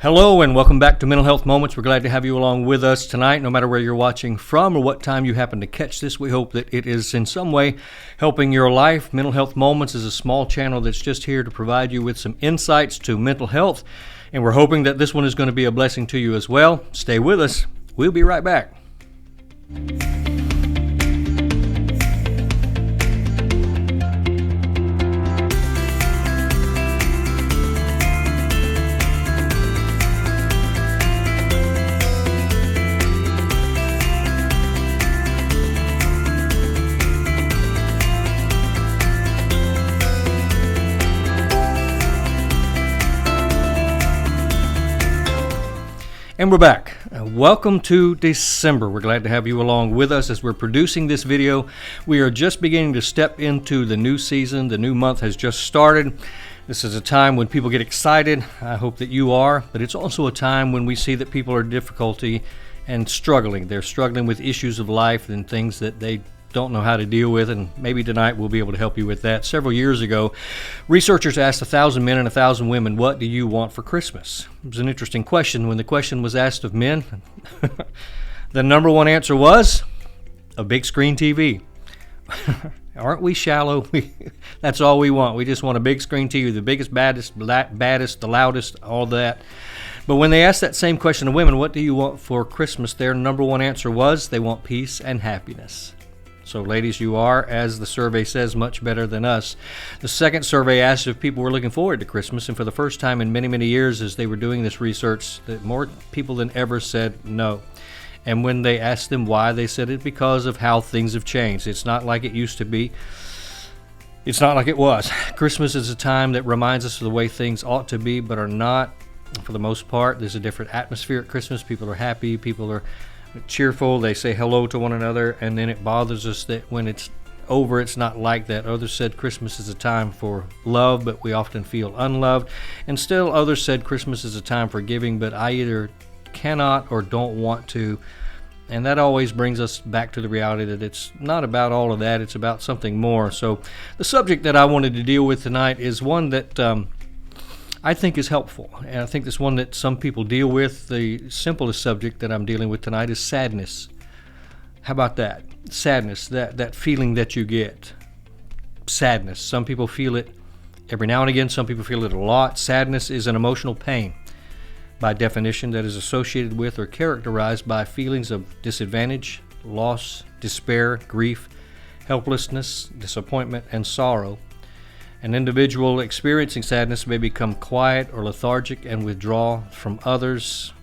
Hello and welcome back to Mental Health Moments. We're glad to have you along with us tonight, no matter where you're watching from or what time you happen to catch this. We hope that it is in some way helping your life. Mental Health Moments is a small channel that's just here to provide you with some insights to mental health, and we're hoping that this one is going to be a blessing to you as well. Stay with us. We'll be right back. And we're back. Welcome to December. We're glad to have you along with us as we're producing this video. We are just beginning to step into the new season. The new month has just started. This is a time when people get excited. I hope that you are, but it's also a time when we see that people are in difficulty and struggling. They're struggling with issues of life and things that they don't know how to deal with, and maybe tonight we'll be able to help you with that. Several years ago, researchers asked 1,000 men and 1,000 women, what do you want for Christmas? It was an interesting question. When the question was asked of men, the number one answer was a big screen TV. Aren't we shallow? That's all we want. We just want a big screen TV, the biggest, baddest, the loudest, all that. But when they asked that same question of women, what do you want for Christmas, their number one answer was they want peace and happiness. So ladies, you are, as the survey says, much better than us. The second survey asked if people were looking forward to Christmas, and for the first time in many, many years as they were doing this research, that more people than ever said no. And when they asked them why, they said it because of how things have changed. It's not like it used to be. It's not like it was. Christmas is a time that reminds us of the way things ought to be, but are not. For the most part, there's a different atmosphere at Christmas. People are happy. People are cheerful. They say hello to one another, and then it bothers us that when it's over, it's not like that. Others said Christmas is a time for love, but we often feel unloved. And still others said Christmas is a time for giving, but I either cannot or don't want to. And that always brings us back to the reality that it's not about all of that. It's about something more. So the subject that I wanted to deal with tonight is one that I think is helpful, and I think this one that some people deal with. The simplest subject that I'm dealing with tonight is sadness. How about that? Sadness, that feeling that you get. Sadness. Some people feel it every now and again. Some people feel it a lot. Sadness is an emotional pain, by definition, that is associated with or characterized by feelings of disadvantage, loss, despair, grief, helplessness, disappointment, and sorrow. An individual experiencing sadness may become quiet or lethargic and withdraw from others,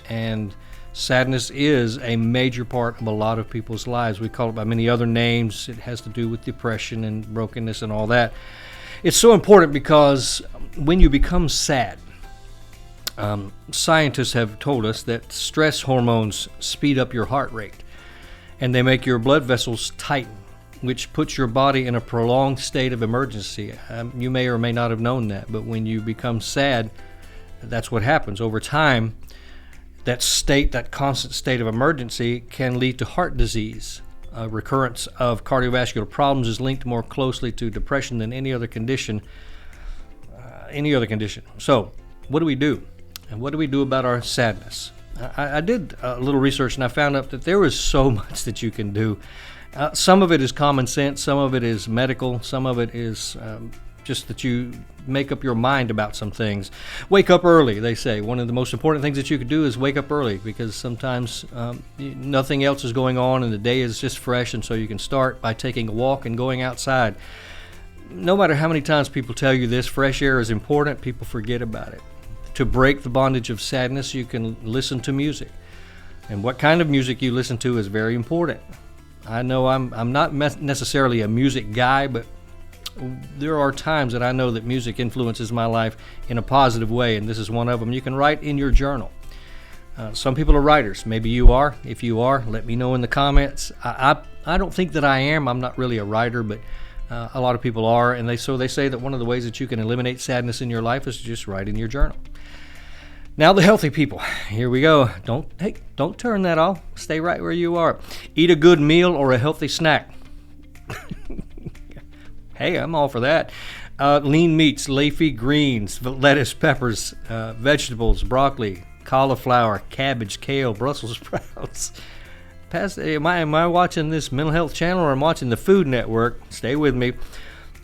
and sadness is a major part of a lot of people's lives. We call it by many other names. It has to do with depression and brokenness and all that. It's so important because when you become sad, scientists have told us that stress hormones speed up your heart rate, and they make your blood vessels tighten, which puts your body in a prolonged state of emergency. You may or may not have known that, but when you become sad, that's what happens. Over time, that constant state of emergency can lead to heart disease. Recurrence of cardiovascular problems is linked more closely to depression than any other condition. So, what do we do? And what do we do about our sadness? I did a little research, and I found out that there is so much that you can do. Some of it is common sense, some of it is medical, some of it is just that you make up your mind about some things. Wake up early, they say. One of the most important things that you could do is wake up early, because sometimes nothing else is going on and the day is just fresh, and so you can start by taking a walk and going outside. No matter how many times people tell you this, fresh air is important, people forget about it. To break the bondage of sadness, you can listen to music. And what kind of music you listen to is very important. I know I'm not necessarily a music guy, but there are times that I know that music influences my life in a positive way, and this is one of them. You can write in your journal. Some people are writers. Maybe you are. If you are, let me know in the comments. I don't think that I am. I'm not really a writer, but a lot of people are, and they say that one of the ways that you can eliminate sadness in your life is to just write in your journal. Now the healthy people, here we go. Don't turn that off. Stay right where you are. Eat a good meal or a healthy snack. Hey, I'm all for that. Lean meats, leafy greens, lettuce, peppers, vegetables, broccoli, cauliflower, cabbage, kale, Brussels sprouts. Am I watching this mental health channel or I'm watching the Food Network? Stay with me.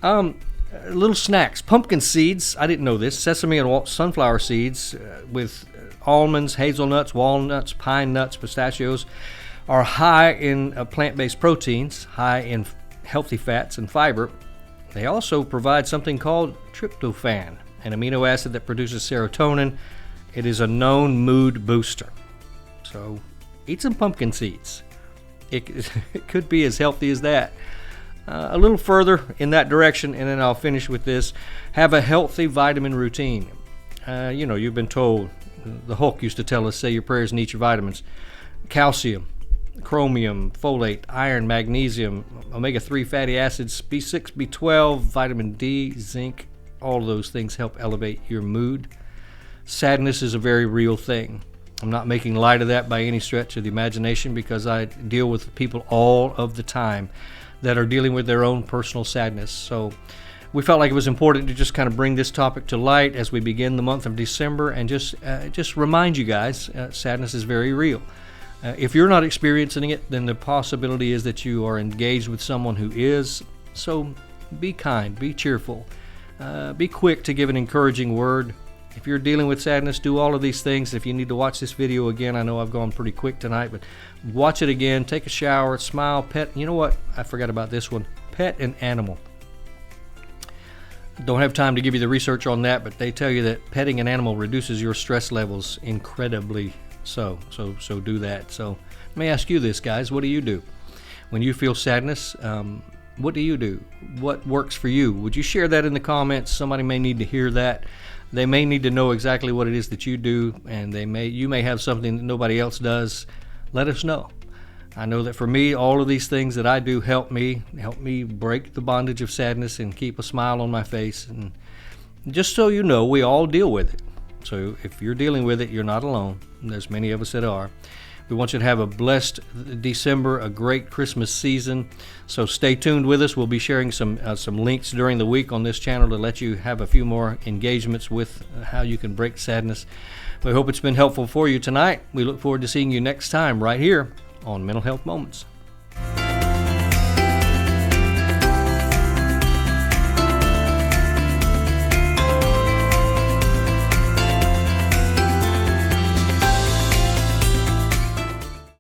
Little snacks, pumpkin seeds. I didn't know this. Sesame and sunflower seeds with almonds, hazelnuts, walnuts, pine nuts, pistachios are high in plant-based proteins, high in healthy fats and fiber. They also provide something called tryptophan, an amino acid that produces serotonin. It is a known mood booster. So eat some pumpkin seeds. It could be as healthy as that. A little further in that direction, and then I'll finish with this. Have a healthy vitamin routine. You've been told, the Hulk used to tell us, say your prayers and eat your vitamins. Calcium, chromium, folate, iron, magnesium, omega-3 fatty acids, B6, B12, vitamin D, zinc. All of those things help elevate your mood. Sadness is a very real thing. I'm not making light of that by any stretch of the imagination, because I deal with people all of the time that are dealing with their own personal sadness. So we felt like it was important to just kind of bring this topic to light as we begin the month of December, and just remind you guys, sadness is very real. If you're not experiencing it, then the possibility is that you are engaged with someone who is. So be kind, be cheerful, be quick to give an encouraging word. If you're dealing with sadness, do all of these things. If you need to watch this video again, I know I've gone pretty quick tonight, but watch it again, take a shower, smile, pet. You know what? I forgot about this one. Pet an animal. Don't have time to give you the research on that, but they tell you that petting an animal reduces your stress levels incredibly. So do that. So let me ask you this, guys. What do you do when you feel sadness? What do you do? What works for you? Would you share that in the comments? Somebody may need to hear that. They may need to know exactly what it is that you do, and you may have something that nobody else does. Let us know. I know that for me, all of these things that I do help me break the bondage of sadness and keep a smile on my face. And just so you know, we all deal with it. So if you're dealing with it, you're not alone. There's many of us that are. We want you to have a blessed December, a great Christmas season. So stay tuned with us. We'll be sharing some links during the week on this channel to let you have a few more engagements with how you can break sadness. We hope it's been helpful for you tonight. We look forward to seeing you next time right here on Mental Health Moments.